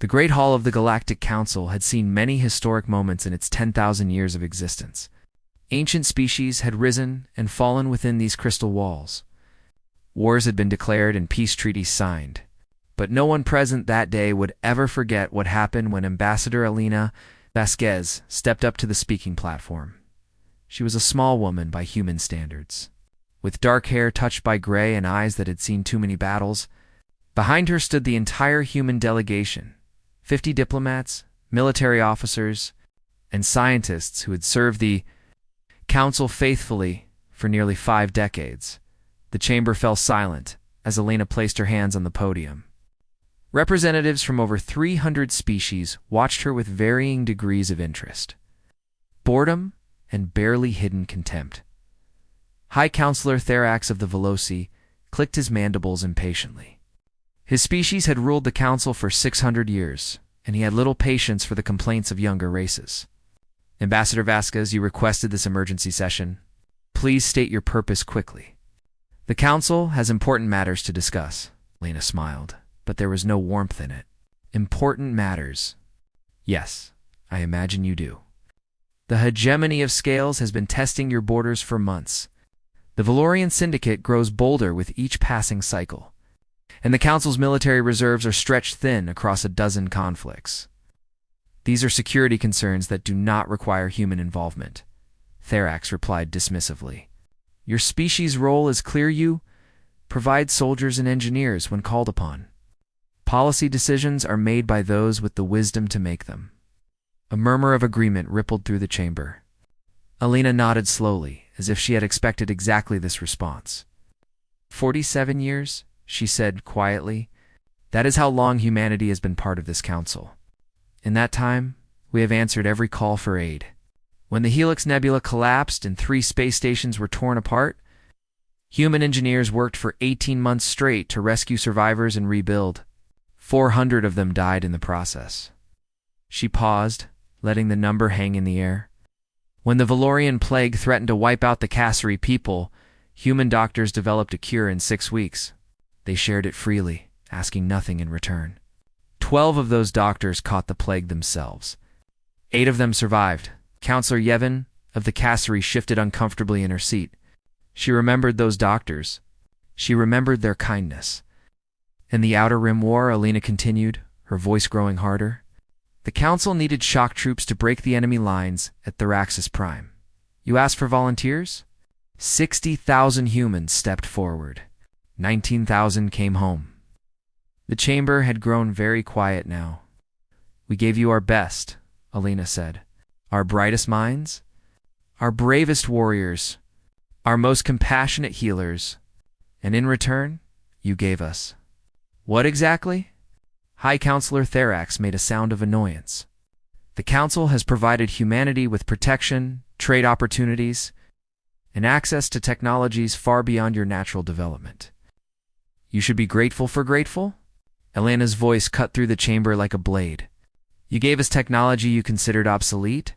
The Great Hall of the Galactic Council had seen many historic moments in its 10,000 years of existence. Ancient species had risen and fallen within these crystal walls. Wars had been declared and peace treaties signed. But no one present that day would ever forget what happened when Ambassador Elena Vasquez stepped up to the speaking platform. She was a small woman by human standards, with dark hair touched by gray and eyes that had seen too many battles. Behind her stood the entire human delegation, 50 diplomats, military officers, and scientists who had served the Council faithfully for nearly 5 decades. The chamber fell silent as Elena placed her hands on the podium. Representatives from over 300 species watched her with varying degrees of interest, boredom, and barely hidden contempt. High Counselor Therax of the Veloci clicked his mandibles impatiently. His species had ruled the Council for 600 years, and he had little patience for the complaints of younger races. Ambassador Vasquez, you requested this emergency session. Please state your purpose quickly. The Council has important matters to discuss. Lena smiled, but there was no warmth in it. Important matters. Yes, I imagine you do. The hegemony of scales has been testing your borders for months. The Valorian Syndicate grows bolder with each passing cycle, and the Council's military reserves are stretched thin across a dozen conflicts. These are security concerns that do not require human involvement, Therax replied dismissively. Your species' role is clear. You provide soldiers and engineers when called upon. Policy decisions are made by those with the wisdom to make them. A murmur of agreement rippled through the chamber. Elena nodded slowly, as if she had expected exactly this response. 47 years, she said quietly. That is how long humanity has been part of this council. In that time, we have answered every call for aid. When the Helix Nebula collapsed and 3 space stations were torn apart, human engineers worked for 18 months straight to rescue survivors and rebuild. 400 of them died in the process. She paused, letting the number hang in the air. When the Valorian plague threatened to wipe out the Cassari people, human doctors developed a cure in 6 weeks. They shared it freely, asking nothing in return. 12 of those doctors caught the plague themselves. 8 of them survived. Counselor Yevon of the Cassari shifted uncomfortably in her seat. She remembered those doctors. She remembered their kindness. In the Outer Rim War, Elena continued, her voice growing harder. The Council needed shock troops to break the enemy lines at Theraxis Prime. You asked for volunteers? 60,000 humans stepped forward. 19,000 came home. The chamber had grown very quiet now. We gave you our best, Elena said. Our brightest minds, our bravest warriors, our most compassionate healers, and in return, you gave us. What exactly? High Counselor Therax made a sound of annoyance. The Council has provided humanity with protection, trade opportunities, and access to technologies far beyond your natural development. You should be grateful for grateful? Elena's voice cut through the chamber like a blade. You gave us technology you considered obsolete.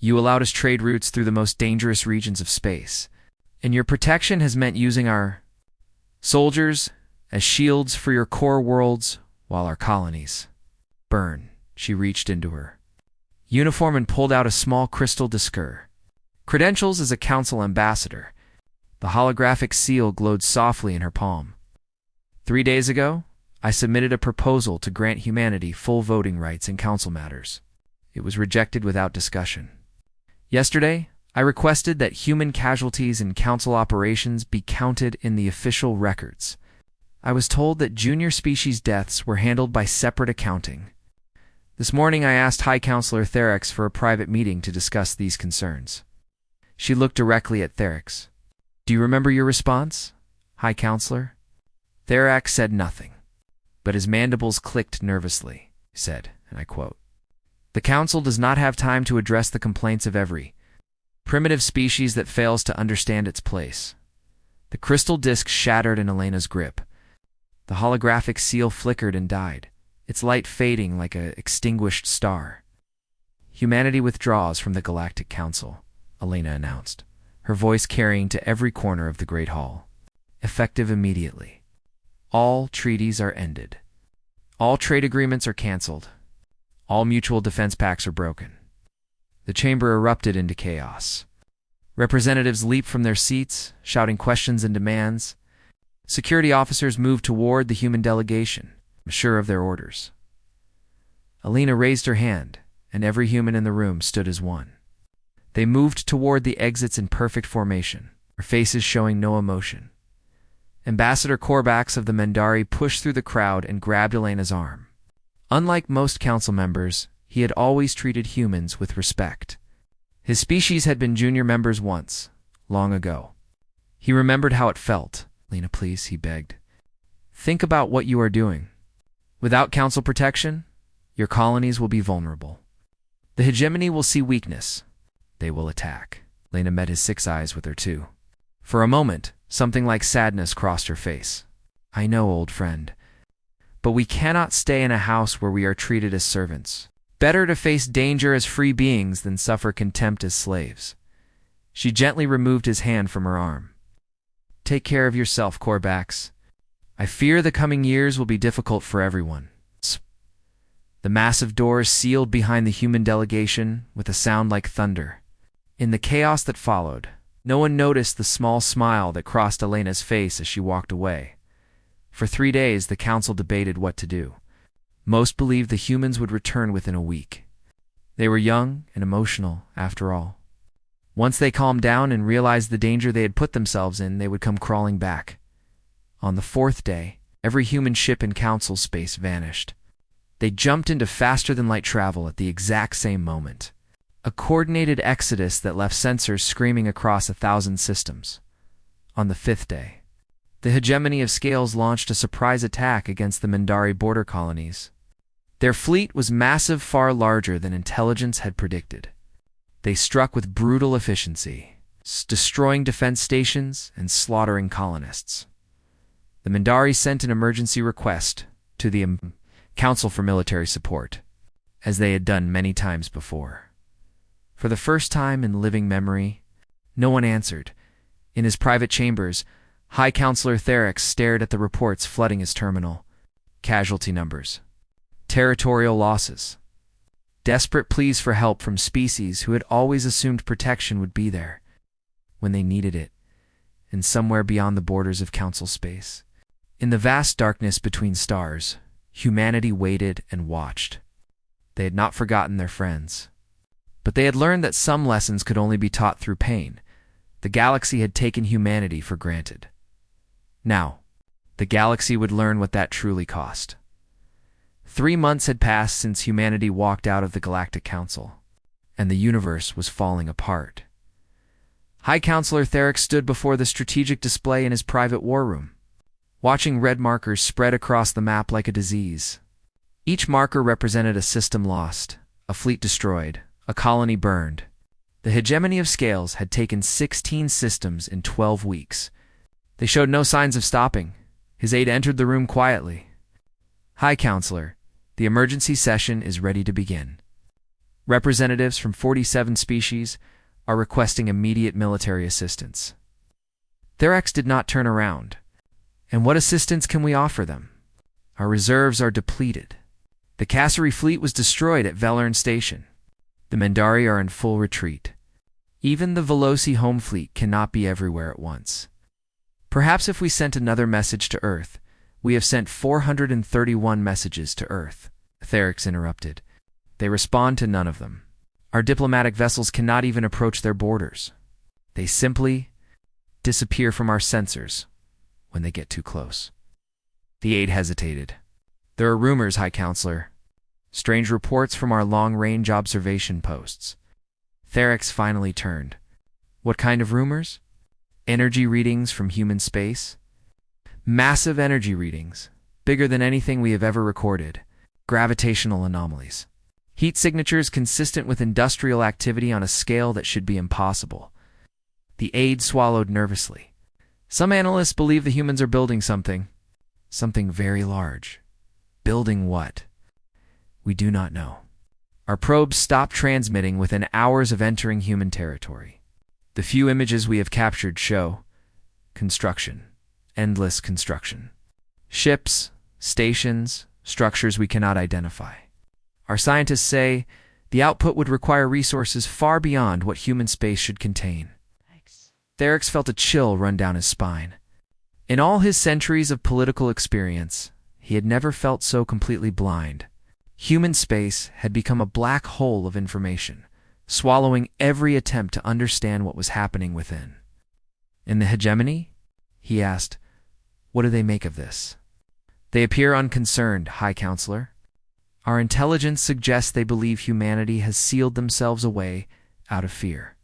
You allowed us trade routes through the most dangerous regions of space. And your protection has meant using our soldiers as shields for your core worlds while our colonies burn. She reached into her uniform and pulled out a small crystal discour. Credentials as a council ambassador. The holographic seal glowed softly in her palm. 3 days ago, I submitted a proposal to grant humanity full voting rights in council matters. It was rejected without discussion. Yesterday, I requested that human casualties in council operations be counted in the official records. I was told that junior species deaths were handled by separate accounting. This morning I asked High Counselor Therax for a private meeting to discuss these concerns. She looked directly at Therax. Do you remember your response, High Counselor? Therax said nothing, but his mandibles clicked nervously. He said, and I quote, The Council does not have time to address the complaints of every primitive species that fails to understand its place. The crystal disc shattered in Elena's grip. The holographic seal flickered and died, its light fading like an extinguished star. Humanity withdraws from the Galactic Council, Elena announced, her voice carrying to every corner of the Great Hall. Effective immediately. All treaties are ended. All trade agreements are canceled. All mutual defense pacts are broken. The chamber erupted into chaos. Representatives leaped from their seats, shouting questions and demands. Security officers moved toward the human delegation, sure of their orders. Alina raised her hand, and every human in the room stood as one. They moved toward the exits in perfect formation, their faces showing no emotion. Ambassador Korvax of the Mendari pushed through the crowd and grabbed Elena's arm. Unlike most council members, he had always treated humans with respect. His species had been junior members once, long ago. He remembered how it felt. "Lena, please," he begged. "Think about what you are doing. Without council protection, your colonies will be vulnerable. The hegemony will see weakness. They will attack." Lena met his 6 eyes with her 2. For a moment, something like sadness crossed her face. "I know, old friend. But we cannot stay in a house where we are treated as servants. Better to face danger as free beings than suffer contempt as slaves." She gently removed his hand from her arm. "Take care of yourself, Korvax. I fear the coming years will be difficult for everyone." The massive doors sealed behind the human delegation with a sound like thunder. In the chaos that followed, no one noticed the small smile that crossed Elena's face as she walked away. For 3 days, the council debated what to do. Most believed the humans would return within a week. They were young and emotional, after all. Once they calmed down and realized the danger they had put themselves in, they would come crawling back. On the 4th day, every human ship in council space vanished. They jumped into faster-than-light travel at the exact same moment. A coordinated exodus that left sensors screaming across 1,000 systems. On the 5th day, the hegemony of Scales launched a surprise attack against the Mendari border colonies. Their fleet was massive, far larger than intelligence had predicted. They struck with brutal efficiency, destroying defense stations and slaughtering colonists. The Mendari sent an emergency request to the Council for Military Support, as they had done many times before. For the first time in living memory, no one answered. In his private chambers, High Counselor Therex stared at the reports flooding his terminal. Casualty numbers. Territorial losses. Desperate pleas for help from species who had always assumed protection would be there when they needed it, and somewhere beyond the borders of council space. In the vast darkness between stars, humanity waited and watched. They had not forgotten their friends. But they had learned that some lessons could only be taught through pain. The galaxy had taken humanity for granted. Now, the galaxy would learn what that truly cost. 3 months had passed since humanity walked out of the Galactic Council, and the universe was falling apart. High Counselor Therex stood before the strategic display in his private war room, watching red markers spread across the map like a disease. Each marker represented a system lost, a fleet destroyed, a colony burned. The hegemony of Scales had taken 16 systems in 12 weeks. They showed no signs of stopping. His aide entered the room quietly. "High Counselor, the emergency session is ready to begin. Representatives from 47 species are requesting immediate military assistance." Therex did not turn around. "And what assistance can we offer them? Our reserves are depleted. The Cassari fleet was destroyed at Velern Station. The Mendari are in full retreat. Even the Veloci home fleet cannot be everywhere at once. Perhaps if we sent another message to Earth. We have sent 431 messages to Earth." Therex interrupted. "They respond to none of them. Our diplomatic vessels cannot even approach their borders. They simply disappear from our sensors when they get too close." The aide hesitated. "There are rumors, High Counselor. Strange reports from our long-range observation posts." Therex finally turned. "What kind of rumors?" "Energy readings from human space. Massive energy readings, bigger than anything we have ever recorded. Gravitational anomalies. Heat signatures consistent with industrial activity on a scale that should be impossible." The aide swallowed nervously. "Some analysts believe the humans are building something. Something very large. Building what? We do not know. Our probes stopped transmitting within hours of entering human territory. The few images we have captured show construction. Endless construction. Ships, stations, structures we cannot identify. Our scientists say the output would require resources far beyond what human space should contain. Therex felt a chill run down his spine. In all his centuries of political experience, he had never felt so completely blind. Human space had become a black hole of information, swallowing every attempt to understand what was happening within. In the hegemony? He asked, what do they make of this? They appear unconcerned, High Counselor. Our intelligence suggests they believe humanity has sealed themselves away out of fear.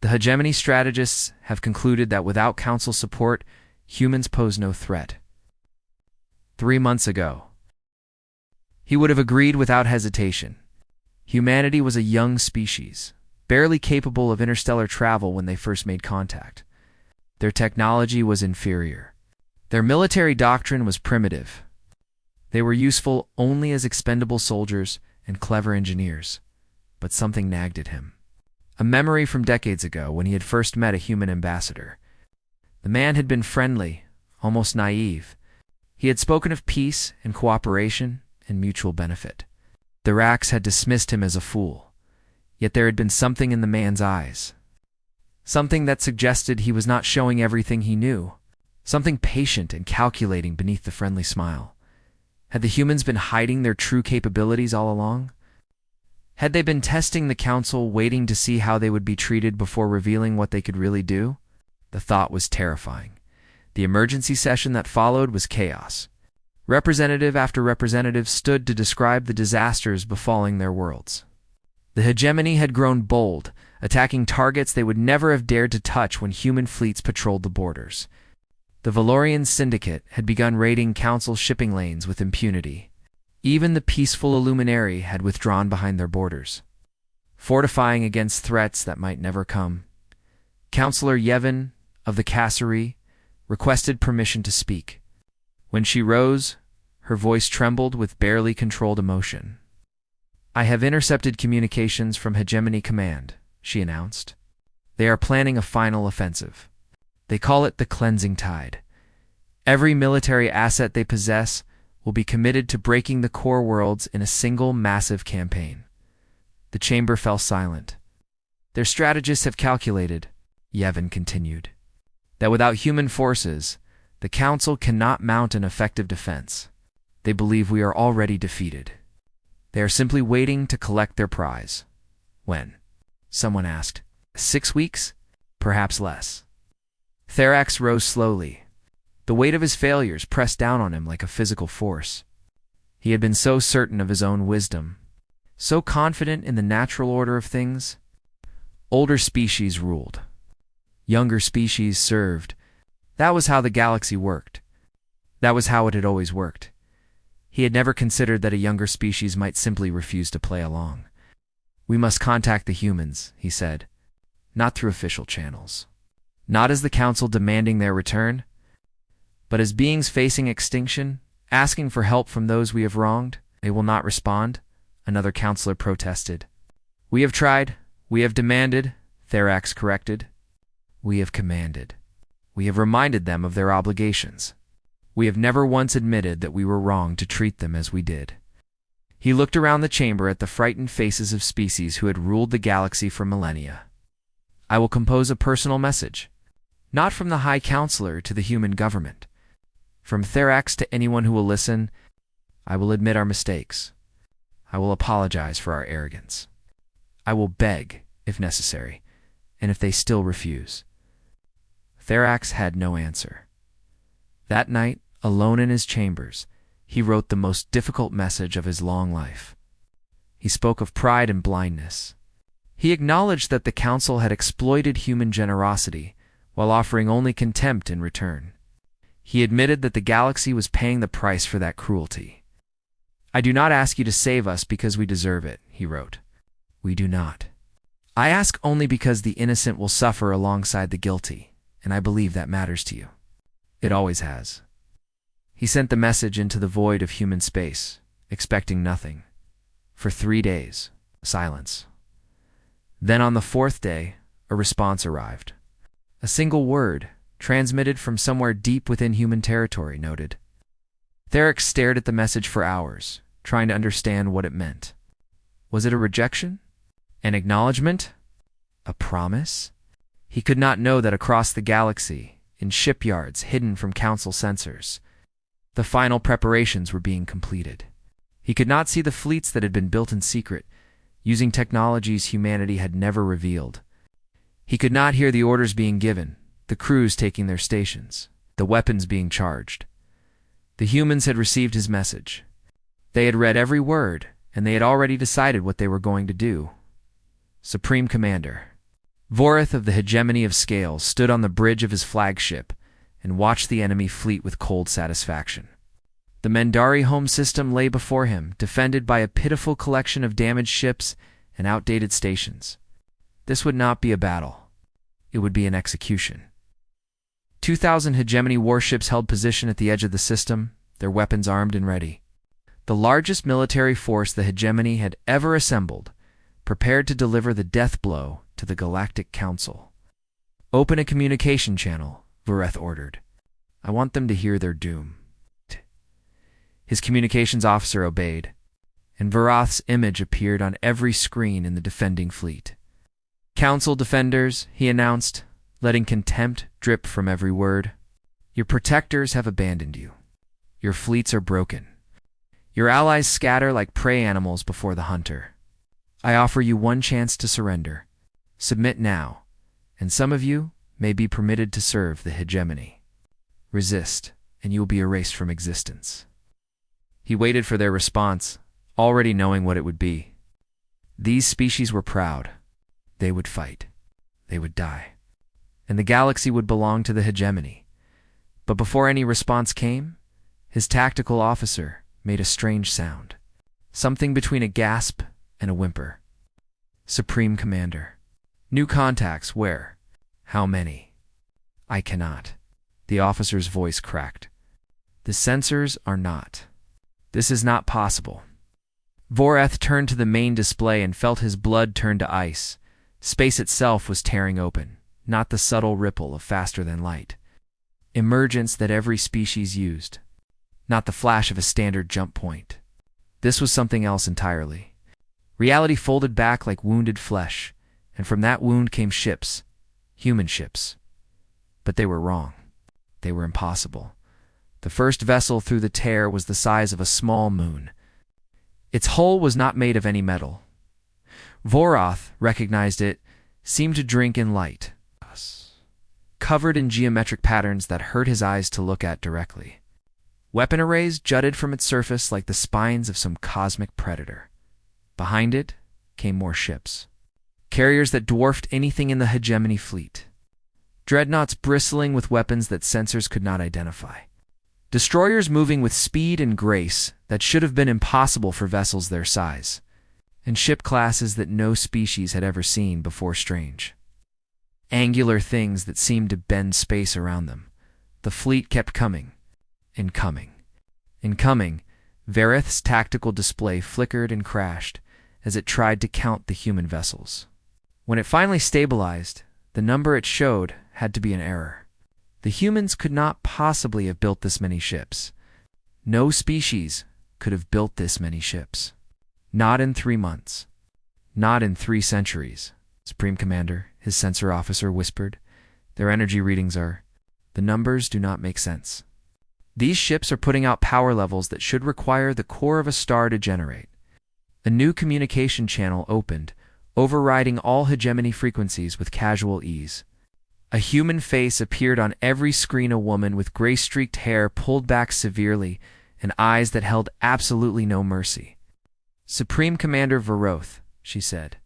The hegemony strategists have concluded that without Council support, humans pose no threat. 3 months ago, he would have agreed without hesitation. Humanity was a young species, barely capable of interstellar travel when they first made contact. Their technology was inferior. Their military doctrine was primitive. They were useful only as expendable soldiers and clever engineers. But something nagged at him. A memory from decades ago when he had first met a human ambassador. The man had been friendly, almost naive. He had spoken of peace and cooperation and mutual benefit. The Rax had dismissed him as a fool. Yet there had been something in the man's eyes. Something that suggested he was not showing everything he knew. Something patient and calculating beneath the friendly smile. Had the humans been hiding their true capabilities all along? Had they been testing the Council, waiting to see how they would be treated before revealing what they could really do? The thought was terrifying. The emergency session that followed was chaos. Representative after representative stood to describe the disasters befalling their worlds. The hegemony had grown bold, attacking targets they would never have dared to touch when human fleets patrolled the borders. The Valorian Syndicate had begun raiding Council shipping lanes with impunity. Even the peaceful Illuminary had withdrawn behind their borders, fortifying against threats that might never come. Counselor Yevon of the Casserie requested permission to speak. When she rose, her voice trembled with barely controlled emotion. I have intercepted communications from Hegemony Command, she announced. They are planning a final offensive. They call it the Cleansing Tide. Every military asset they possess will be committed to breaking the core worlds in a single massive campaign. The chamber fell silent. Their strategists have calculated, Yevon continued, that without human forces, the Council cannot mount an effective defense. They believe we are already defeated. They are simply waiting to collect their prize. When? Someone asked. 6 weeks? Perhaps less. Therax rose slowly. The weight of his failures pressed down on him like a physical force. He had been so certain of his own wisdom, so confident in the natural order of things. Older species ruled. Younger species served. That was how the galaxy worked. That was how it had always worked. He had never considered that a younger species might simply refuse to play along. We must contact the humans, he said, not through official channels. Not as the Council demanding their return, but as beings facing extinction, asking for help from those we have wronged. They will not respond, another counselor protested. We have tried, we have demanded, Therax corrected. We have commanded. We have reminded them of their obligations. We have never once admitted that we were wrong to treat them as we did. He looked around the chamber at the frightened faces of species who had ruled the galaxy for millennia. I will compose a personal message, not from the High Counselor to the human government. From Therax to anyone who will listen, I will admit our mistakes. I will apologize for our arrogance. I will beg, if necessary, and if they still refuse. Therax had no answer. That night, alone in his chambers, he wrote the most difficult message of his long life. He spoke of pride and blindness. He acknowledged that the Council had exploited human generosity while offering only contempt in return. He admitted that the galaxy was paying the price for that cruelty. I do not ask you to save us because we deserve it, he wrote. We do not. I ask only because the innocent will suffer alongside the guilty, and I believe that matters to you. It always has. He sent the message into the void of human space, expecting nothing. For 3 days, silence. Then on the 4th day, a response arrived. A single word, transmitted from somewhere deep within human territory, noted. Theric stared at the message for hours, trying to understand what it meant. Was it a rejection? An acknowledgement? A promise? He could not know that across the galaxy, in shipyards hidden from Council sensors, the final preparations were being completed. He could not see the fleets that had been built in secret, using technologies humanity had never revealed. He could not hear the orders being given, the crews taking their stations, the weapons being charged. The humans had received his message. They had read every word, and they had already decided what they were going to do. Supreme Commander Vorith of the Hegemony of Scales stood on the bridge of his flagship and watched the enemy fleet with cold satisfaction. The Mendari home system lay before him, defended by a pitiful collection of damaged ships and outdated stations. This would not be a battle. It would be an execution. 2,000 Hegemony warships held position at the edge of the system, their weapons armed and ready. The largest military force the Hegemony had ever assembled, prepared to deliver the death blow to the Galactic Council. Open a communication channel, Voreth ordered. I want them to hear their doom. His communications officer obeyed, and Varath's image appeared on every screen in the defending fleet. Council defenders, he announced, letting contempt drip from every word. Your protectors have abandoned you. Your fleets are broken. Your allies scatter like prey animals before the hunter. I offer you one chance to surrender. Submit now, and some of you may be permitted to serve the Hegemony. Resist, and you will be erased from existence. He waited for their response, already knowing what it would be. These species were proud. They would fight. They would die. And the galaxy would belong to the Hegemony. But before any response came, his tactical officer made a strange sound, something between a gasp and a whimper. Supreme Commander. New contacts, where? How many? I cannot. The officer's voice cracked. The sensors are not. This is not possible. Voreth turned to the main display and felt his blood turn to ice. Space itself was tearing open, not the subtle ripple of faster-than-light emergence that every species used, not the flash of a standard jump point. This was something else entirely. Reality folded back like wounded flesh, and from that wound came ships, human ships. But they were wrong. They were impossible. The first vessel through the tear was the size of a small moon. Its hull was not made of any metal. Voroth recognized it, seemed to drink in light, covered in geometric patterns that hurt his eyes to look at directly. Weapon arrays jutted from its surface like the spines of some cosmic predator. Behind it came more ships, carriers that dwarfed anything in the Hegemony fleet. Dreadnoughts bristling with weapons that sensors could not identify. Destroyers moving with speed and grace that should have been impossible for vessels their size, and ship classes that no species had ever seen before strange. Angular things that seemed to bend space around them. The fleet kept coming, and coming, and coming. Vareth's tactical display flickered and crashed as it tried to count the human vessels. When it finally stabilized, the number it showed had to be an error. The humans could not possibly have built this many ships. No species could have built this many ships. Not in 3 months. Not in 3 centuries. Supreme Commander, his sensor officer whispered. Their energy readings are... The numbers do not make sense. These ships are putting out power levels that should require the core of a star to generate. A new communication channel opened, overriding all Hegemony frequencies with casual ease. A human face appeared on every screen, a woman with gray-streaked hair pulled back severely and eyes that held absolutely no mercy. Supreme Commander Voroth, she said.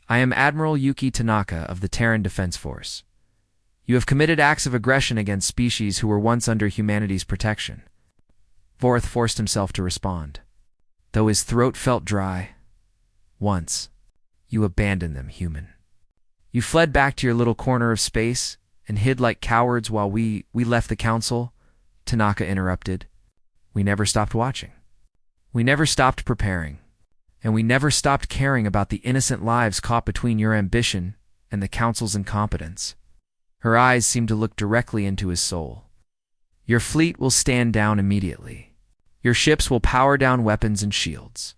I am Admiral Yuki Tanaka of the Terran Defense Force. You have committed acts of aggression against species who were once under humanity's protection. Voroth forced himself to respond, though his throat felt dry. Once, you abandoned them, human. You fled back to your little corner of space and hid like cowards while we left the council, Tanaka interrupted. We never stopped watching. We never stopped preparing. And we never stopped caring about the innocent lives caught between your ambition and the council's incompetence. Her eyes seemed to look directly into his soul. Your fleet will stand down immediately. Your ships will power down weapons and shields.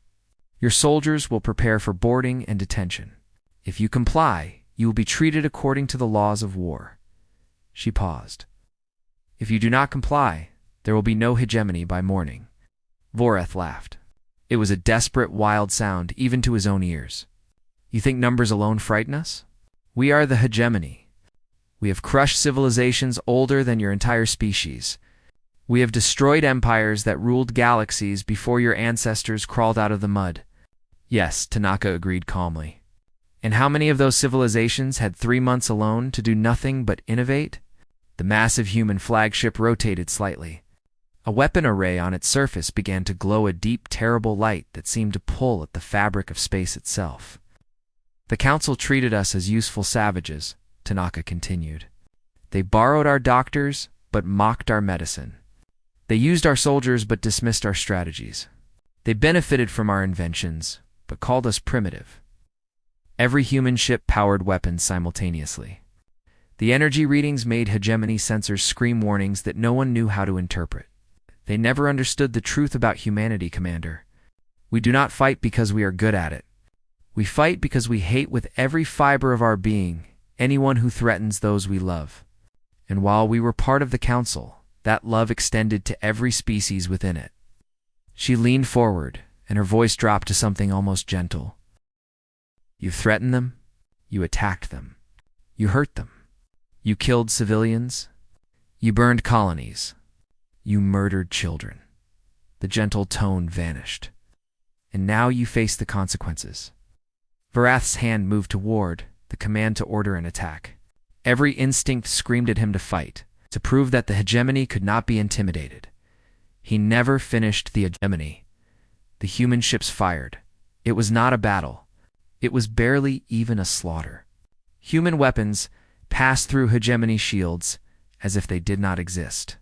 Your soldiers will prepare for boarding and detention. If you comply, you will be treated according to the laws of war." She paused. "If you do not comply, there will be no hegemony by morning." Vorath laughed. It was a desperate, wild sound, even to his own ears. "You think numbers alone frighten us? We are the hegemony. We have crushed civilizations older than your entire species. We have destroyed empires that ruled galaxies before your ancestors crawled out of the mud." "Yes," Tanaka agreed calmly. "And how many of those civilizations had 3 months alone to do nothing but innovate?" The massive human flagship rotated slightly. A weapon array on its surface began to glow a deep, terrible light that seemed to pull at the fabric of space itself. "The Council treated us as useful savages," Tanaka continued. "They borrowed our doctors, but mocked our medicine. They used our soldiers, but dismissed our strategies. They benefited from our inventions, but called us primitive. Every human ship powered weapons simultaneously. The energy readings made hegemony sensors scream warnings that no one knew how to interpret. They never understood the truth about humanity, Commander. We do not fight because we are good at it. We fight because we hate with every fiber of our being anyone who threatens those we love. And while we were part of the Council, that love extended to every species within it." She leaned forward, and her voice dropped to something almost gentle. "You threatened them. You attacked them. You hurt them. You killed civilians. You burned colonies. You murdered children." The gentle tone vanished. "And now you face the consequences." Vorath's hand moved toward the command to order an attack. Every instinct screamed at him to fight, to prove that the hegemony could not be intimidated. He never finished the hegemony. The human ships fired. It was not a battle. It was barely even a slaughter. Human weapons passed through hegemony shields as if they did not exist.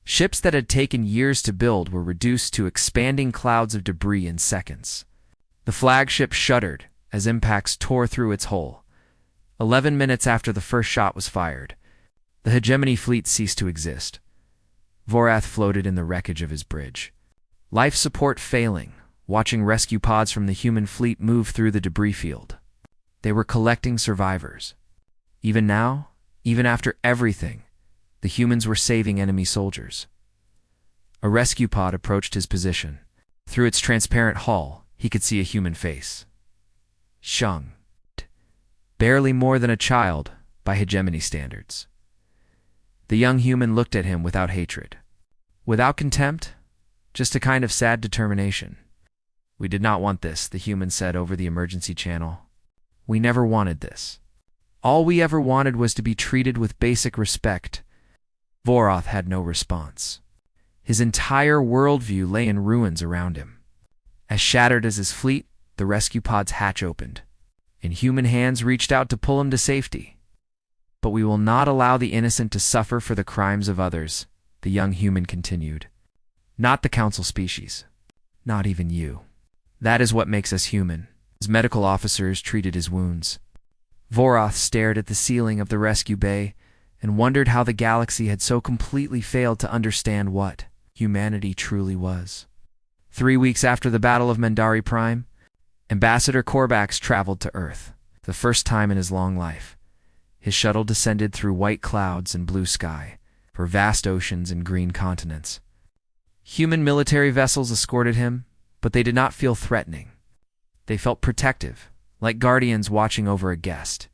Ships that had taken years to build were reduced to expanding clouds of debris in seconds. The flagship shuddered as impacts tore through its hull. 11 minutes after the first shot was fired, the hegemony fleet ceased to exist. Vorath floated in the wreckage of his bridge, life support failing, watching rescue pods from the human fleet move through the debris field. They were collecting survivors. Even now, even after everything, the humans were saving enemy soldiers. A rescue pod approached his position. Through its transparent hull, he could see a human face. Shung. Barely more than a child by hegemony standards. The young human looked at him without hatred. Without contempt, just a kind of sad determination. "We did not want this," the human said over the emergency channel. "We never wanted this. All we ever wanted was to be treated with basic respect." Vorath had no response. His entire worldview lay in ruins around him. As shattered as his fleet, the rescue pod's hatch opened, and human hands reached out to pull him to safety. "But we will not allow the innocent to suffer for the crimes of others," the young human continued. "Not the Council species. Not even you. That is what makes us human." His medical officers treated his wounds. Vorath stared at the ceiling of the rescue bay and wondered how the galaxy had so completely failed to understand what humanity truly was. 3 weeks after the Battle of Mendari Prime, Ambassador Korvax traveled to Earth, the first time in his long life. His shuttle descended through white clouds and blue sky, for vast oceans and green continents. Human military vessels escorted him, but they did not feel threatening. They felt protective, like guardians watching over a guest.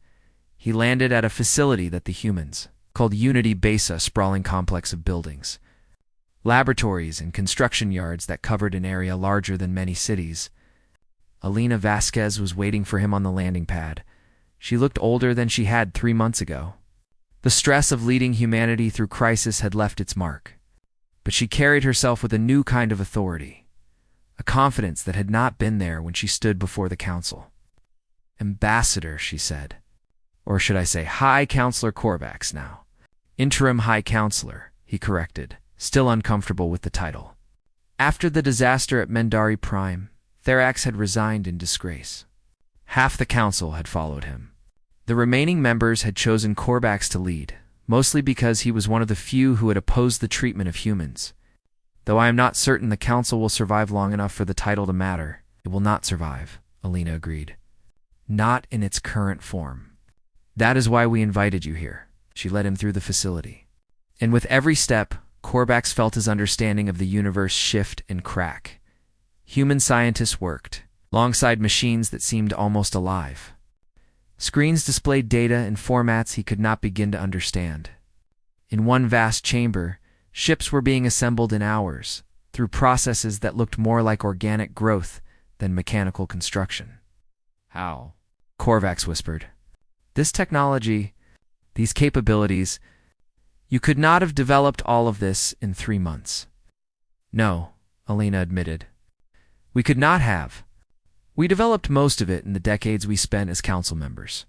He landed at a facility that the humans called Unity Base, a sprawling complex of buildings, laboratories and construction yards that covered an area larger than many cities. Alina Vasquez was waiting for him on the landing pad. She looked older than she had 3 months ago. The stress of leading humanity through crisis had left its mark, but she carried herself with a new kind of authority, a confidence that had not been there when she stood before the Council. "Ambassador," she said. "Or should I say High Counselor Korvax now?" "Interim High Counselor," he corrected, still uncomfortable with the title. After the disaster at Mendari Prime, Therax had resigned in disgrace. Half the Council had followed him. The remaining members had chosen Korvax to lead, mostly because he was one of the few who had opposed the treatment of humans. Though I am not certain the council will survive long enough for the title to matter, it will not survive, Alina agreed. Not in its current form. That is why we invited you here. She led him through the facility. And with every step, Korvax felt his understanding of the universe shift and crack. Human scientists worked, alongside machines that seemed almost alive. Screens displayed data in formats he could not begin to understand. In one vast chamber, ships were being assembled in hours, through processes that looked more like organic growth than mechanical construction. How? Korvax whispered. This technology, these capabilities, you could not have developed all of this in 3 months. No, Alina admitted. We could not have. We developed most of it in the decades we spent as council members.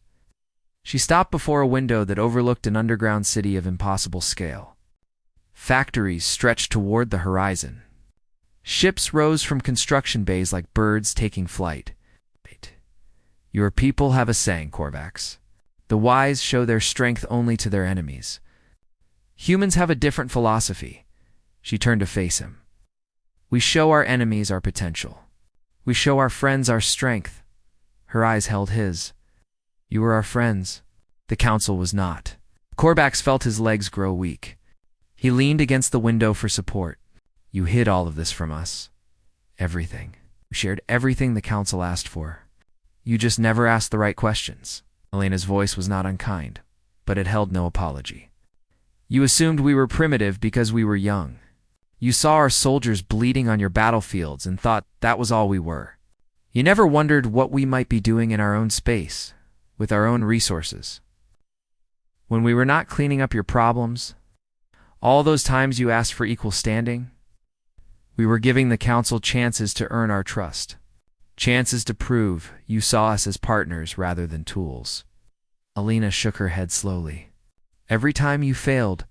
She stopped before a window that overlooked an underground city of impossible scale. Factories stretched toward the horizon. Ships rose from construction bays like birds taking flight. Your people have a saying, Korvax. The wise show their strength only to their enemies. Humans have a different philosophy. She turned to face him. We show our enemies our potential. We show our friends our strength. Her eyes held his. You were our friends. The council was not. Korvax felt his legs grow weak. He leaned against the window for support. You hid all of this from us. Everything. You shared everything the council asked for. You just never asked the right questions. Alina's voice was not unkind, but it held no apology. You assumed we were primitive because we were young. You saw our soldiers bleeding on your battlefields and thought that was all we were. You never wondered what we might be doing in our own space, with our own resources. When we were not cleaning up your problems, all those times you asked for equal standing, we were giving the council chances to earn our trust. Chances to prove you saw us as partners rather than tools. Alina shook her head slowly. Every time you failed,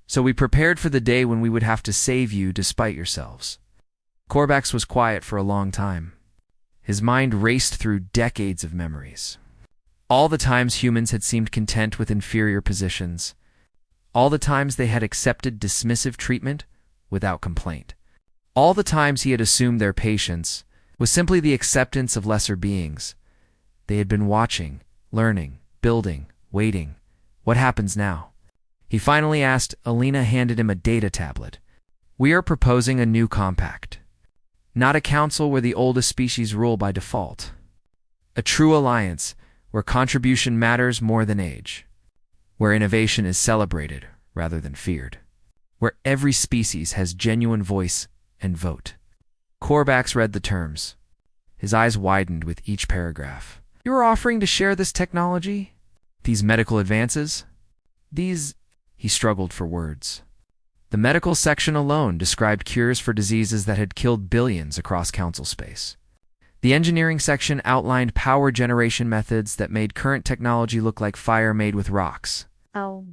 so we prepared for the day when we would have to save you despite yourselves. Korvax was quiet for a long time. His mind raced through decades of memories. All the times humans had seemed content with inferior positions. All the times they had accepted dismissive treatment without complaint. All the times he had assumed their patience was simply the acceptance of lesser beings. They had been watching, learning, building, waiting. What happens now? He finally asked. Alina handed him a data tablet. We are proposing a new compact. Not a council where the oldest species rule by default. A true alliance where contribution matters more than age. Where innovation is celebrated rather than feared. Where every species has genuine voice and vote. Korvax read the terms. His eyes widened with each paragraph. You are offering to share this technology? These medical advances? These... He struggled for words. The medical section alone described cures for diseases that had killed billions across council space. The engineering section outlined power generation methods that made current technology look like fire made with rocks. Oh.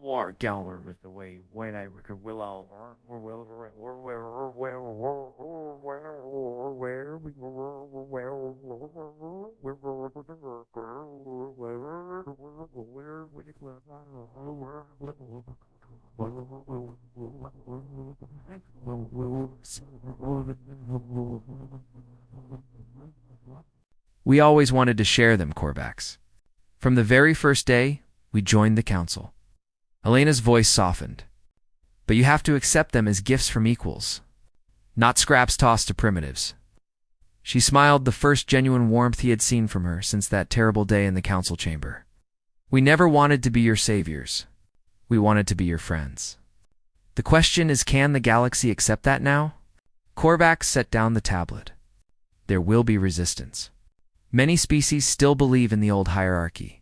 War Galwer with the way when I could will all We always wanted to share them, Korvax. From the very first day, we joined the council. Alina's voice softened. But you have to accept them as gifts from equals, not scraps tossed to primitives. She smiled, the first genuine warmth he had seen from her since that terrible day in the council chamber. We never wanted to be your saviors. We wanted to be your friends. The question is, can the galaxy accept that now? Korvax set down the tablet. There will be resistance. Many species still believe in the old hierarchy.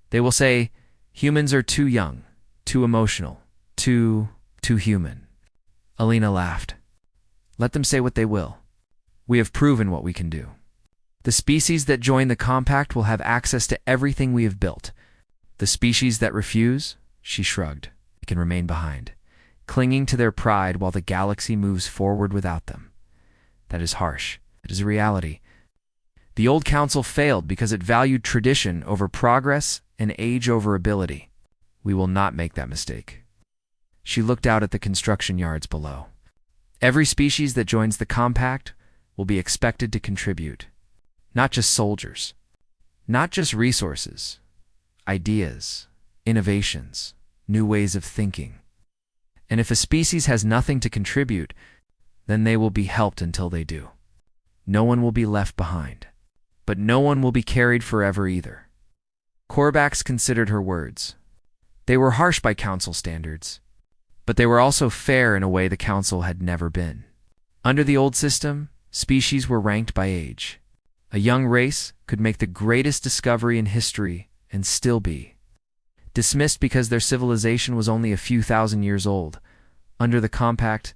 They will say, humans are too young, too emotional, too human. Alina laughed. Let them say what they will. We have proven what we can do. The species that join the compact will have access to everything we have built. The species that refuse, she shrugged, can remain behind, clinging to their pride while the galaxy moves forward without them. That is harsh. It is a reality. The old council failed because it valued tradition over progress and age over ability. We will not make that mistake. She looked out at the construction yards below. Every species that joins the compact will be expected to contribute. Not just soldiers. Not just resources. Ideas. Innovations. New ways of thinking. And if a species has nothing to contribute, then they will be helped until they do. No one will be left behind. But no one will be carried forever either. Korvax considered her words. They were harsh by council standards, but they were also fair in a way the council had never been. Under the old system, species were ranked by age. A young race could make the greatest discovery in history and still be dismissed because their civilization was only a few thousand years old. Under the compact,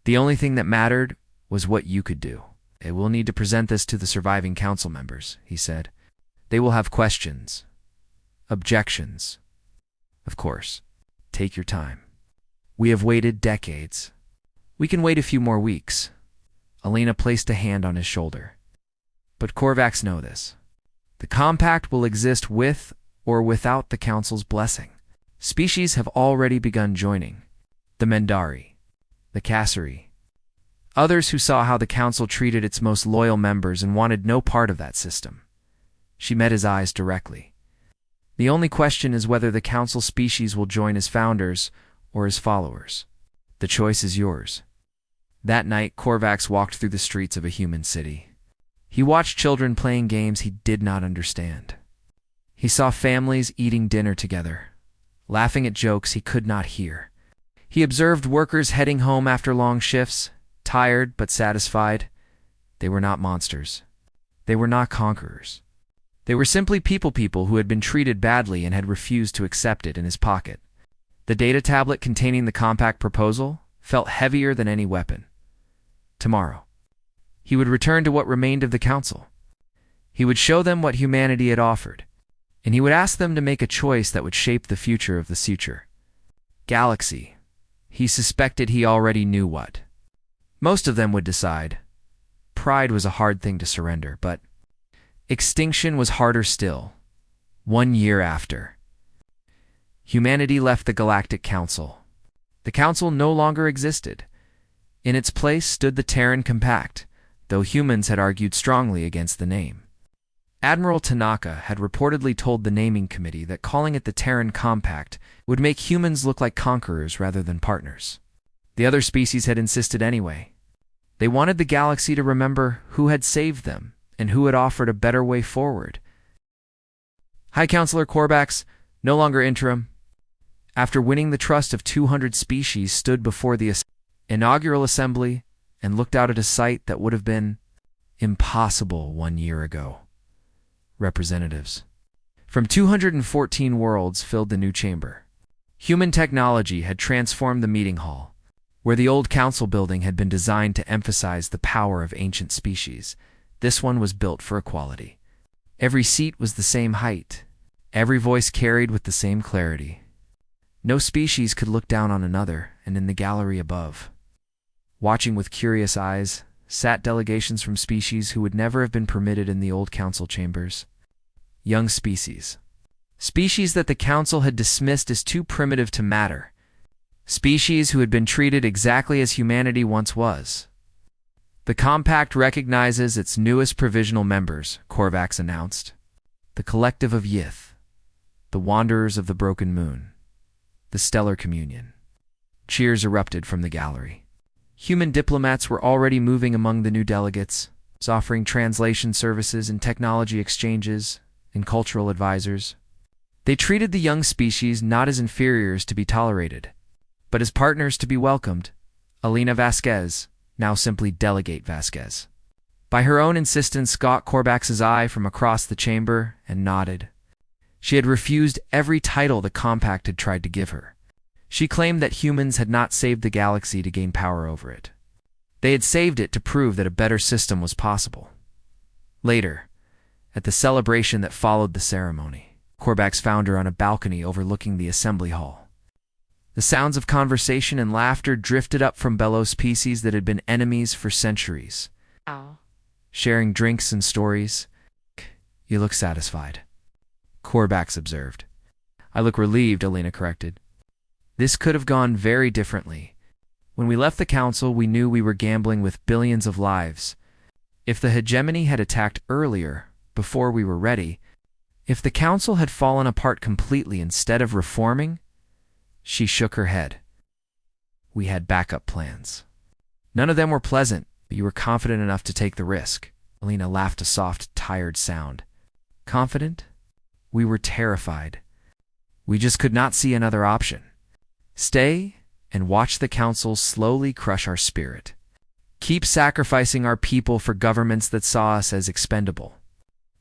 the only thing that mattered was what you could do. "I will need to present this to the surviving council members," he said. "They will have questions, objections. Of course, take your time. We have waited decades. We can wait a few more weeks." Alina placed a hand on his shoulder. But Korvax know this. The compact will exist with or without the council's blessing. Species have already begun joining. The Mendari, the Cassari, others who saw how the council treated its most loyal members and wanted no part of that system. She met his eyes directly. The only question is whether the council species will join as founders or as followers. The choice is yours. That night, Korvax walked through the streets of a human city. He watched children playing games he did not understand. He saw families eating dinner together, laughing at jokes he could not hear. He observed workers heading home after long shifts, tired but satisfied. They were not monsters. They were not conquerors. They were simply people who had been treated badly and had refused to accept it in his pocket. The data tablet containing the compact proposal felt heavier than any weapon. Tomorrow, he would return to what remained of the council. He would show them what humanity had offered, and he would ask them to make a choice that would shape the future of the future. Galaxy. He suspected he already knew what. Most of them would decide. Pride was a hard thing to surrender, but extinction was harder still. 1 year after, humanity left the Galactic Council. The Council no longer existed. In its place stood the Terran Compact, though humans had argued strongly against the name. Admiral Tanaka had reportedly told the naming committee that calling it the Terran Compact would make humans look like conquerors rather than partners. The other species had insisted anyway. They wanted the galaxy to remember who had saved them and who had offered a better way forward. High Counselor Korvax, no longer interim, after winning the trust of 200 species, stood before the inaugural assembly and looked out at a sight that would have been impossible 1 year ago. Representatives from 214 worlds filled the new chamber. Human technology had transformed the meeting hall, where the old council building had been designed to emphasize the power of ancient species. This one was built for equality. Every seat was the same height, every voice carried with the same clarity. No species could look down on another, and in the gallery above, watching with curious eyes, sat delegations from species who would never have been permitted in the old council chambers. Young species. Species that the council had dismissed as too primitive to matter. Species who had been treated exactly as humanity once was. The compact recognizes its newest provisional members, Korvax announced. The Collective of Yith. The Wanderers of the Broken Moon. The Stellar Communion. Cheers erupted from the gallery. Human diplomats were already moving among the new delegates, offering translation services and technology exchanges and cultural advisors. They treated the young species not as inferiors to be tolerated, but as partners to be welcomed. Alina Vasquez, now simply Delegate Vasquez. By her own insistence, got Corvax's eye from across the chamber and nodded. She had refused every title the Compact had tried to give her. She claimed that humans had not saved the galaxy to gain power over it. They had saved it to prove that a better system was possible. Later, at the celebration that followed the ceremony, Corvax found her on a balcony overlooking the assembly hall. The sounds of conversation and laughter drifted up from fellow species that had been enemies for centuries. Oh. Sharing drinks and stories. You look satisfied, Corvax observed. I look relieved, Alina corrected. This could have gone very differently. When we left the council, we knew we were gambling with billions of lives. If the hegemony had attacked earlier, before we were ready, if the council had fallen apart completely instead of reforming, she shook her head. We had backup plans. None of them were pleasant, but you were confident enough to take the risk. Alina laughed a soft, tired sound. Confident? We were terrified. We just could not see another option. Stay and watch the council slowly crush our spirit. Keep sacrificing our people for governments that saw us as expendable.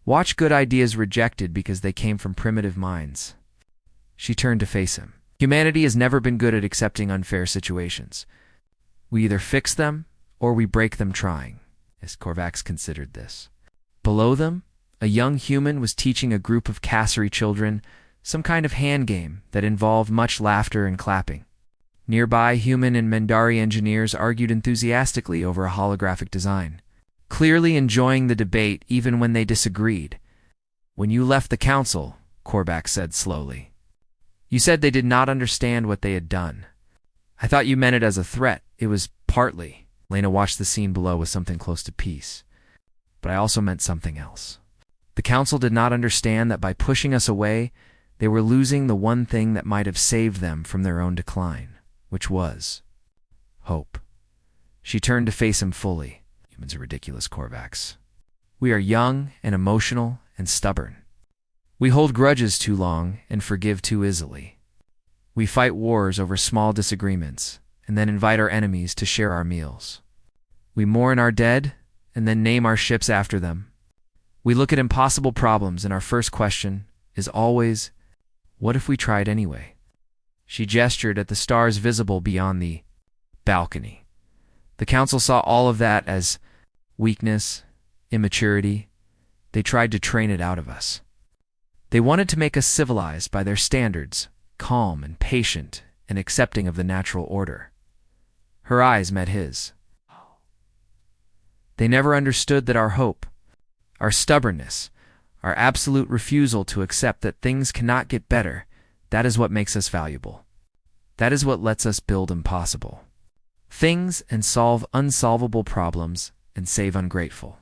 Watch good ideas rejected because they came from primitive minds. She turned to face him. Humanity has never been good at accepting unfair situations. We either fix them or we break them trying, as Corvax considered this. Below them, a young human was teaching a group of Cassari children some kind of hand game that involved much laughter and clapping. Nearby, human and Mendari engineers argued enthusiastically over a holographic design, clearly enjoying the debate even when they disagreed. When you left the council, Corvax said slowly, you said they did not understand what they had done. I thought you meant it as a threat. It was partly. Lena watched the scene below with something close to peace. But I also meant something else. The council did not understand that by pushing us away, they were losing the one thing that might have saved them from their own decline, which was hope. She turned to face him fully. Humans are ridiculous, Corvax. We are young and emotional and stubborn. We hold grudges too long and forgive too easily. We fight wars over small disagreements and then invite our enemies to share our meals. We mourn our dead and then name our ships after them. We look at impossible problems and our first question is always, what if we tried anyway? She gestured at the stars visible beyond the balcony. The council saw all of that as weakness, immaturity. They tried to train it out of us. They wanted to make us civilized by their standards, calm and patient and accepting of the natural order. Her eyes met his. They never understood that our hope, our stubbornness, our absolute refusal to accept that things cannot get better, that is what makes us valuable. That is what lets us build impossible things and solve unsolvable problems and save ungrateful.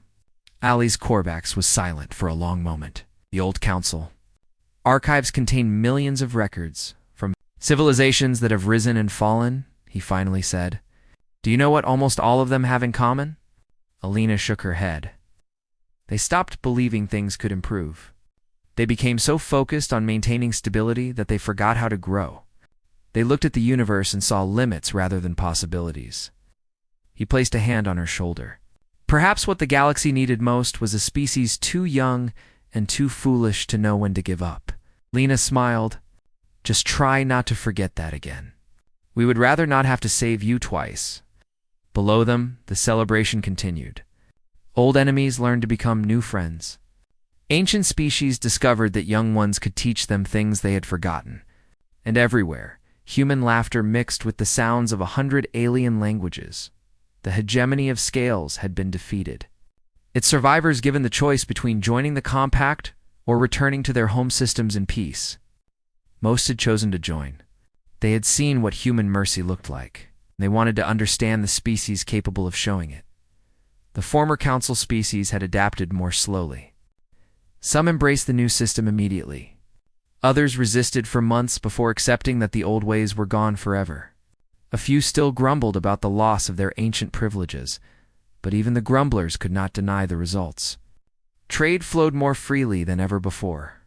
Ali's Corvax was silent for a long moment. The old council. Archives contain millions of records from civilizations that have risen and fallen, he finally said. Do you know what almost all of them have in common? Alina shook her head. They stopped believing things could improve. They became so focused on maintaining stability that they forgot how to grow. They looked at the universe and saw limits rather than possibilities. He placed a hand on her shoulder. Perhaps what the galaxy needed most was a species too young and too foolish to know when to give up. Lena smiled. Just try not to forget that again. We would rather not have to save you twice. Below them, the celebration continued. Old enemies learned to become new friends. Ancient species discovered that young ones could teach them things they had forgotten. And everywhere, human laughter mixed with the sounds of 100 alien languages. The hegemony of scales had been defeated. Its survivors given the choice between joining the Compact or returning to their home systems in peace. Most had chosen to join. They had seen what human mercy looked like. They wanted to understand the species capable of showing it. The former council species had adapted more slowly. Some embraced the new system immediately. Others resisted for months before accepting that the old ways were gone forever. A few still grumbled about the loss of their ancient privileges, but even the grumblers could not deny the results. Trade flowed more freely than ever before.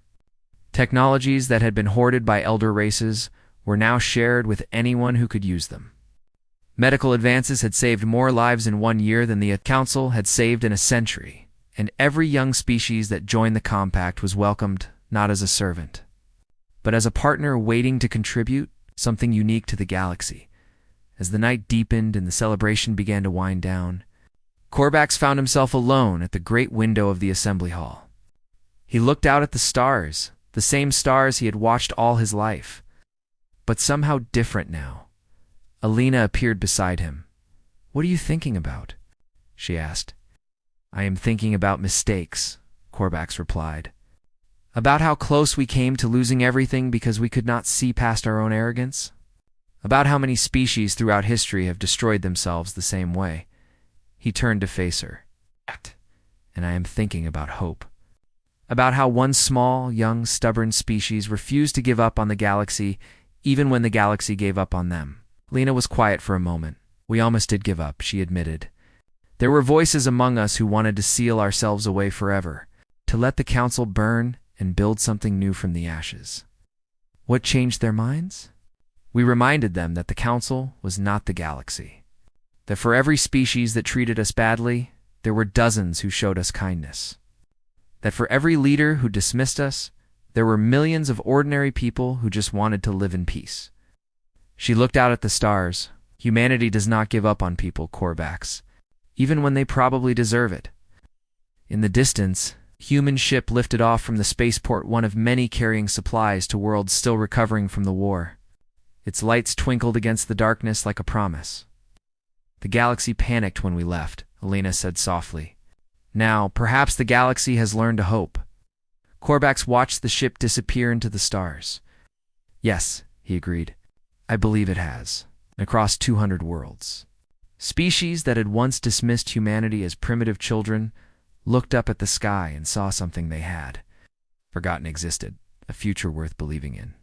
Technologies that had been hoarded by elder races were now shared with anyone who could use them. Medical advances had saved more lives in 1 year than the Council had saved in a century, and every young species that joined the compact was welcomed not as a servant, but as a partner waiting to contribute something unique to the galaxy. As the night deepened and the celebration began to wind down, Corvax found himself alone at the great window of the assembly hall. He looked out at the stars, the same stars he had watched all his life, but somehow different now. Alina appeared beside him. "What are you thinking about?" she asked. "I am thinking about mistakes," Corvax replied. "About how close we came to losing everything because we could not see past our own arrogance. About how many species throughout history have destroyed themselves the same way." He turned to face her. "And I am thinking about hope. About how one small, young, stubborn species refused to give up on the galaxy even when the galaxy gave up on them." Lena was quiet for a moment. "We almost did give up," she admitted. "There were voices among us who wanted to seal ourselves away forever, to let the Council burn and build something new from the ashes. What changed their minds? We reminded them that the Council was not the galaxy. That for every species that treated us badly, there were dozens who showed us kindness. That for every leader who dismissed us, there were millions of ordinary people who just wanted to live in peace." She looked out at the stars. "Humanity does not give up on people, Corvax, even when they probably deserve it." In the distance, a human ship lifted off from the spaceport, one of many carrying supplies to worlds still recovering from the war. Its lights twinkled against the darkness like a promise. "The galaxy panicked when we left," Alina said softly. "Now, perhaps the galaxy has learned to hope." Corvax watched the ship disappear into the stars. "Yes," he agreed. "I believe it has. Across 200 worlds. Species that had once dismissed humanity as primitive children looked up at the sky and saw something they had forgotten existed, a future worth believing in."